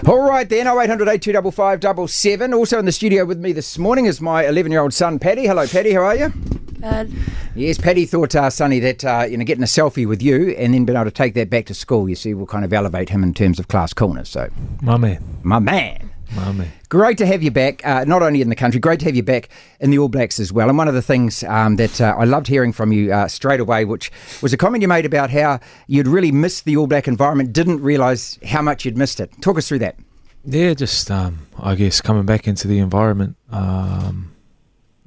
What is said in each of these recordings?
All right then, 0800 8255 777. Also in the studio with me this morning is my 11-year-old son, Paddy. Hello, Paddy. How are you? Good. Yes, Paddy thought, Sonny, that getting a selfie with you and then being able to take that back to school, you see, will kind of elevate him in terms of class coolness. So, My man. Great to have you back, not only in the country, great to have you back in the All Blacks as well. And one of the things that I loved hearing from you straight away, which was a comment you made about how you'd really missed the All Black environment, didn't realise how much you'd missed it. Talk us through that. Yeah, just I guess coming back into the environment,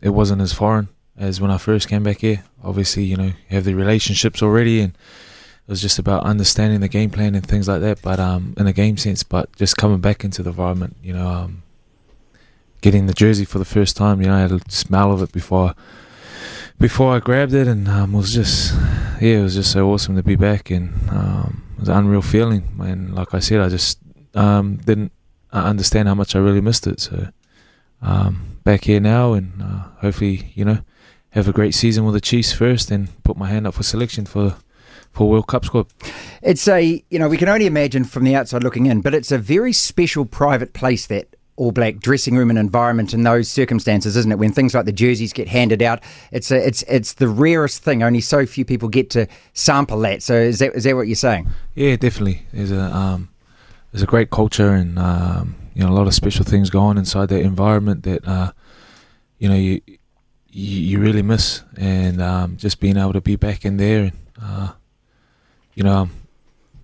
it wasn't as foreign as when I first came back here. Obviously, you have the relationships already, and it was just about understanding the game plan and things like that. But in a game sense, but just coming back into the environment, getting the jersey for the first time, I had a smell of it before I grabbed it, and it was just so awesome to be back, and it was an unreal feeling. And like I said, I just didn't understand how much I really missed it. So back here now, and hopefully, have a great season with the Chiefs first, and put my hand up for selection for World Cup squad. It's we can only imagine from the outside looking in, but it's a very special private place, that All Black dressing room and environment in those circumstances, isn't it? When things like the jerseys get handed out, it's the rarest thing. Only so few people get to sample that. So is that what you're saying? Yeah, definitely. There's a great culture, and a lot of special things going on inside that environment that you really miss, and just being able to be back in there, and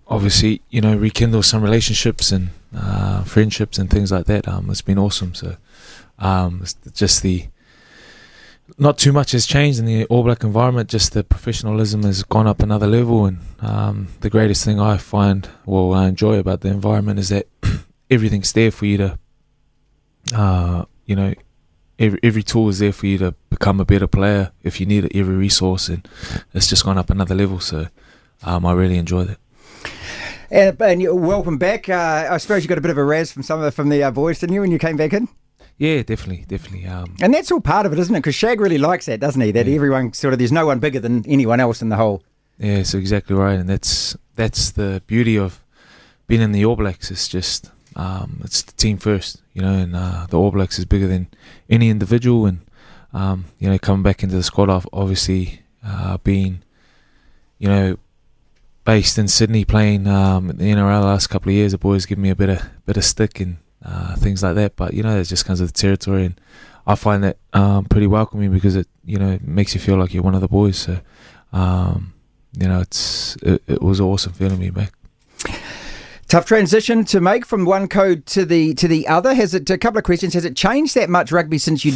obviously rekindle some relationships and friendships and things like that. It's been awesome. So it's just not too much has changed in the All Black environment. Just the professionalism has gone up another level, and the greatest thing I enjoy about the environment is that everything's there for you to every tool is there for you to become a better player if you need it, every resource, and it's just gone up another level. So I really enjoyed it. And welcome back. I suppose you got a bit of a razz from from the boys, didn't you, when you came back in? Yeah, definitely. And that's all part of it, isn't it? Because Shag really likes that, doesn't he? That everyone there's no one bigger than anyone else in the whole. Yeah, that's exactly right, and that's the beauty of being in the All Blacks. It's just it's the team first, and the All Blacks is bigger than any individual, and coming back into the squad, obviously being based in Sydney, playing in the NRL the last couple of years, the boys give me a bit of stick and things like that. But it just comes with the territory, and I find that pretty welcoming, because it makes you feel like you're one of the boys. So it was awesome feeling me back. Tough transition to make from one code to the other. Has it? A couple of questions. Has it changed that much, rugby, since you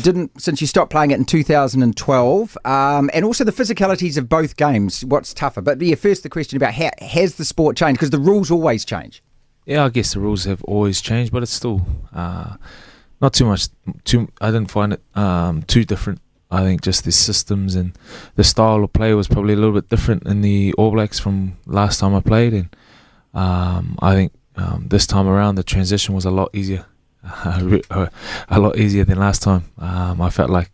stopped playing it in 2012? And also the physicalities of both games. What's tougher? But first the question about how has the sport changed? Because the rules always change. Yeah, I guess the rules have always changed, but it's still not too much. I didn't find it too different. I think just the systems and the style of play was probably a little bit different in the All Blacks from last time I played, and I think this time around the transition was a lot easier, a lot easier than last time. I felt like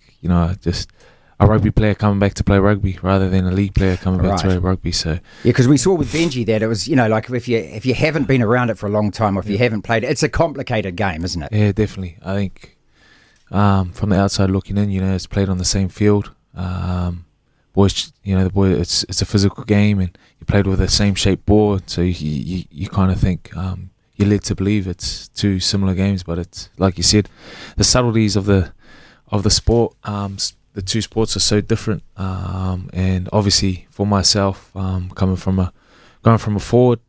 just a rugby player coming back to play rugby rather than a league player coming back to play rugby. So because we saw with Benji that it was like if you haven't been around it for a long time, or if you haven't played it, it's a complicated game, isn't it? Yeah, definitely. I think from the outside looking in, it's played on the same field. Boys, it's a physical game, and you played with the same shaped ball, so you kind of think you're led to believe it's two similar games, but it's like you said, the subtleties of the sport, the two sports are so different, and obviously for myself, going from a forward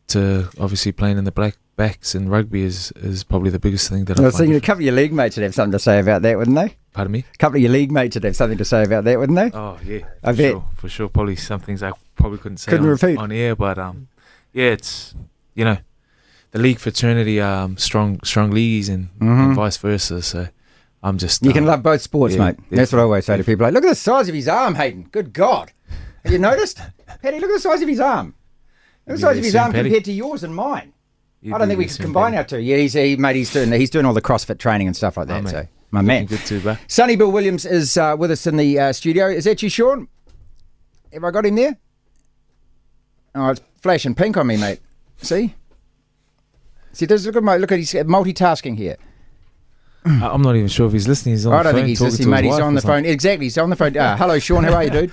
to obviously playing in the black backs in rugby is probably the biggest thing that I find. A couple of your league mates would have something to say about that, wouldn't they? Pardon me? A couple of your league mates would have something to say about that, wouldn't they? Oh, yeah. I bet. For sure. Probably some things I probably couldn't say repeat on air, but it's, the league fraternity, strong leagues and vice versa. So I'm just... You can love both sports, mate. That's what I always say to people. Like, look at the size of his arm, Hayden. Good God. Have you noticed? Paddy, look at the size of his arm. Look at the size of his arm compared to yours and mine. I don't think we can combine our two. Yeah, he's doing all the CrossFit training and stuff like that. So my man. Good too, bro. Sonny Bill Williams is with us in the studio. Is that you, Sean? Have I got him there? Oh, it's flashing pink on me, mate. See? See, look at he's multitasking here. I'm not even sure if he's listening. He's on I the don't phone think he's talking listening, to mate. his He's wife on or the phone. Exactly, he's on the phone. Hello, Sean. How are you, dude?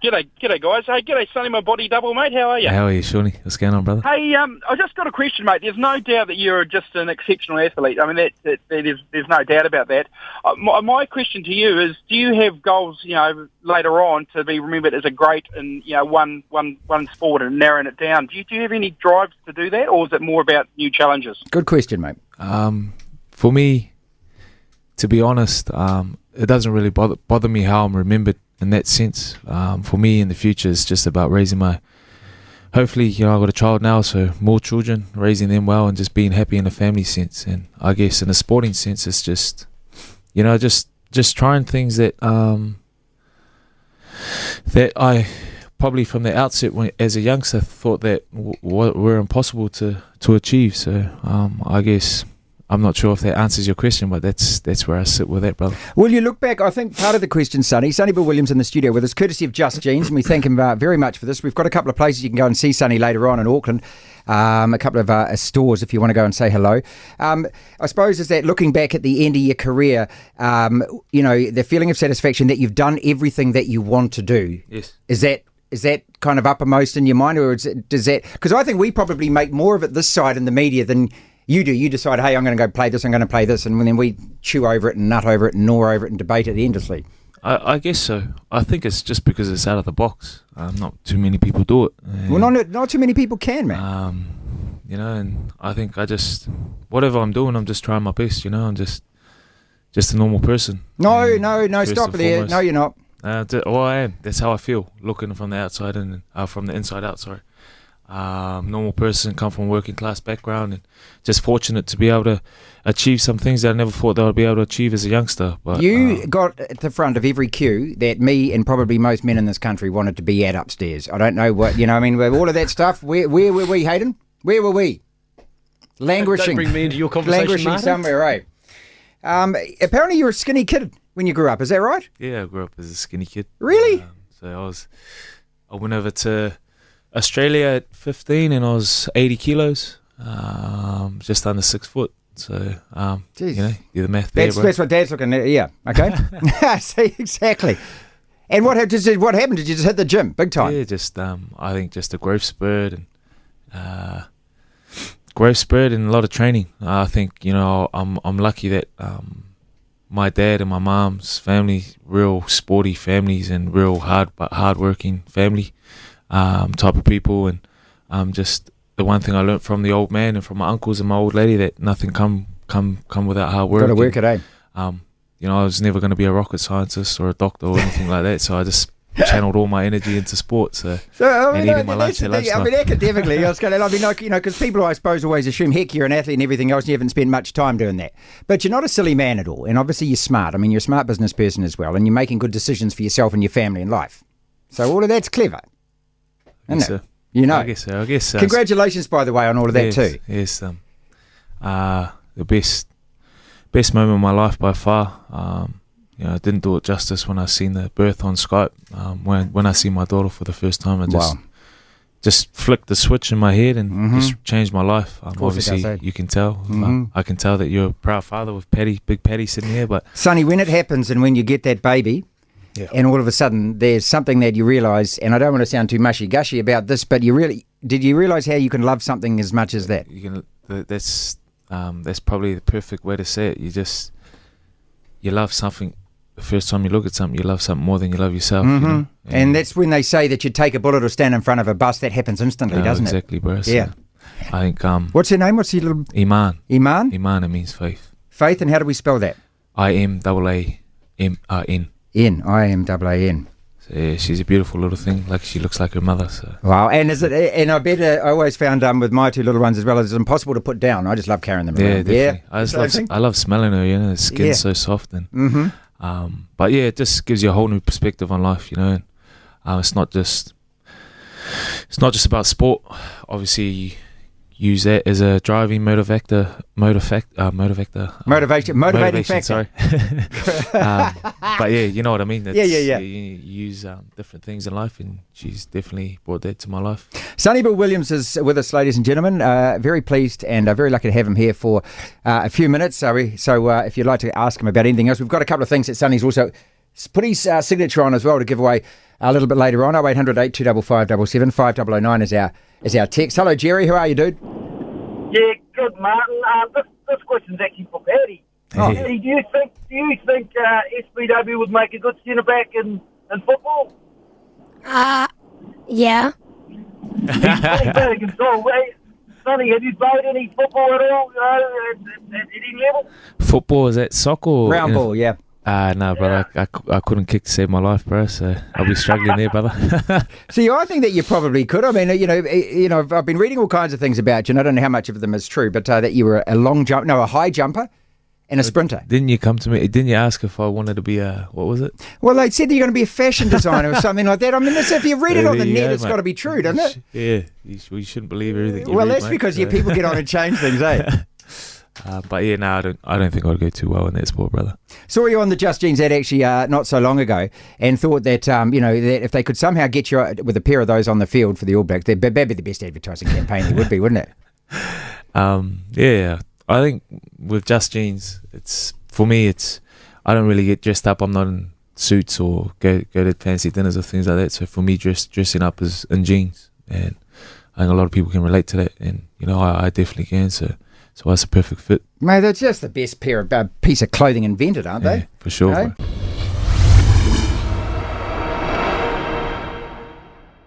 G'day guys. Hey, g'day Sonny, my body double, mate. How are you? How are you, Shawnee? What's going on, brother? Hey, I just got a question, mate. There's no doubt that you're just an exceptional athlete. I mean, there's no doubt about that. My question to you is, do you have goals, later on to be remembered as a great in, one sport and narrowing it down? Do you have any drives to do that, or is it more about new challenges? Good question, mate. For me, to be honest, it doesn't really bother me how I'm remembered in that sense. For me in the future, it's just about raising hopefully, I've got a child now, so more children, raising them well and just being happy in a family sense. And I guess in a sporting sense, it's just, just trying things that that I probably from the outset as a youngster thought that were impossible to achieve. So I guess I'm not sure if that answers your question, but that's where I sit with that, brother. Well, you look back, I think part of the question, Sonny Bill Williams in the studio with us, courtesy of Just Jeans, and we thank him very much for this. We've got a couple of places you can go and see Sonny later on in Auckland, a couple of stores if you want to go and say hello. I suppose is that looking back at the end of your career, the feeling of satisfaction that you've done everything that you want to do. Yes. Is that kind of uppermost in your mind, or does that? Because I think we probably make more of it this side in the media than you do. You decide, hey, I'm going to go play this, I'm going to play this, and then we chew over it and nut over it and gnaw over it and debate it endlessly. I guess so. I think it's just because it's out of the box. Not too many people do it. Well, not too many people can, man. And I think whatever I'm doing, I'm just trying my best. I'm just a normal person. No, stop there. No, you're not. Well, I am. That's how I feel, looking from the outside and from the inside out. Sorry. Normal person, come from a working class background, and just fortunate to be able to achieve some things that I never thought that I'd be able to achieve as a youngster. But you got at the front of every queue that me and probably most men in this country wanted to be at upstairs. I don't know what, with all of that stuff. Where were we, Hayden? Where were we? Languishing. Don't bring me into your conversation, Languishing Martin. somewhere, right? Apparently you were a skinny kid when you grew up. Is that right? Yeah, I grew up as a skinny kid. Really? So I went over to Australia at 15 and I was 80 kilos, just under 6 foot. So, do the math there, bro. That's what Dad's looking at. Yeah, okay. See, exactly. And what happened? Did you just hit the gym big time? Yeah, just I think just a growth spurt and a lot of training. I think I'm lucky that my dad and my mom's family, real sporty families and real hard-working family. Type of people, and just the one thing I learnt from the old man and from my uncles and my old lady, that nothing come without hard work. Got to work it, eh? I was never going to be a rocket scientist or a doctor or anything like that, so I just channeled all my energy into sports. And eating my lunch at lunchtime. Academically, I was going to, because people, I suppose, always assume, heck, you're an athlete and everything else, and you haven't spent much time doing that. But you're not a silly man at all, and obviously you're smart. I mean, you're a smart business person as well, and you're making good decisions for yourself and your family and life. So all of that's clever. I guess so. I guess so. Congratulations, by the way, on all of that too. Yes, the best moment of my life by far. I didn't do it justice when I seen the birth on Skype. When I see my daughter for the first time, I just flicked the switch in my head and just changed my life. Obviously, you can tell. I can tell that you're a proud father with Big Patty sitting here. But Sonny, when it happens and when you get that baby. Yeah. And all of a sudden, there's something that you realise, and I don't want to sound too mushy-gushy about this, but did you realise how you can love something as much as that? That's probably the perfect way to say it. You love something. The first time you look at something, you love something more than you love yourself. And that's when they say that you take a bullet or stand in front of a bus. That happens instantly, doesn't it? Exactly, bro. So yeah. I think. What's her name? What's your little? Iman. Iman? Iman, it means faith. Faith, and how do we spell that? IMAAMN. IMAAN. So yeah, she's a beautiful little thing. Like, she looks like her mother. So. Wow, and I bet I always found with my two little ones as well, it's impossible to put down. I just love carrying them around. Yeah, definitely. I love smelling her. The skin's so soft and. But yeah, it just gives you a whole new perspective on life. And it's not just about sport. Obviously, use that as a driving motivating factor. Sorry, but yeah, you know what I mean. Yeah. You use different things in life, and she's definitely brought that to my life. Sonny Bill Williams is with us, ladies and gentlemen. Very pleased and very lucky to have him here for a few minutes. So if you'd like to ask him about anything else, we've got a couple of things that Sonny's also put his signature on as well to give away a little bit later on. 0800 8255 777 5009 is our text. Hello, Jerry. How are you, dude? Yeah, good, Martin. This question's actually for Paddy. Oh. Paddy, do you think SBW would make a good centre back in football? Yeah. Sonny played against all. Sonny, have you played any football at all? At any level? Football, is that soccer? Or Round ball, yeah. No, brother. I couldn't kick to save my life, bro. So I'll be struggling there, brother. See, I think that you probably could. I mean, you know, I've been reading all kinds of things about you, and I don't know how much of them is true, but that you were a high jumper and a sprinter. Didn't you come to me? Didn't you ask if I wanted to be what was it? Well, they said that you're going to be a fashion designer or something like that. I mean, if you read it on the net, it's got to be true, doesn't it? Yeah, you shouldn't believe everything. Well, that's because people get on and change things, eh? But yeah, no, I don't think I'd go too well in that sport, brother. Saw you on the Just Jeans ad actually not so long ago, and thought that that if they could somehow get you with a pair of those on the field for the All Blacks, that'd be the best advertising campaign there would be, wouldn't it? Yeah, I think with Just Jeans, for me, I don't really get dressed up. I'm not in suits or go to fancy dinners or things like that. So for me, dressing up is in jeans, and I think a lot of people can relate to that, and I definitely can. So that's a perfect fit. Mate, that's just the best piece of clothing invented, aren't they? Yeah, for sure. Okay? Bro.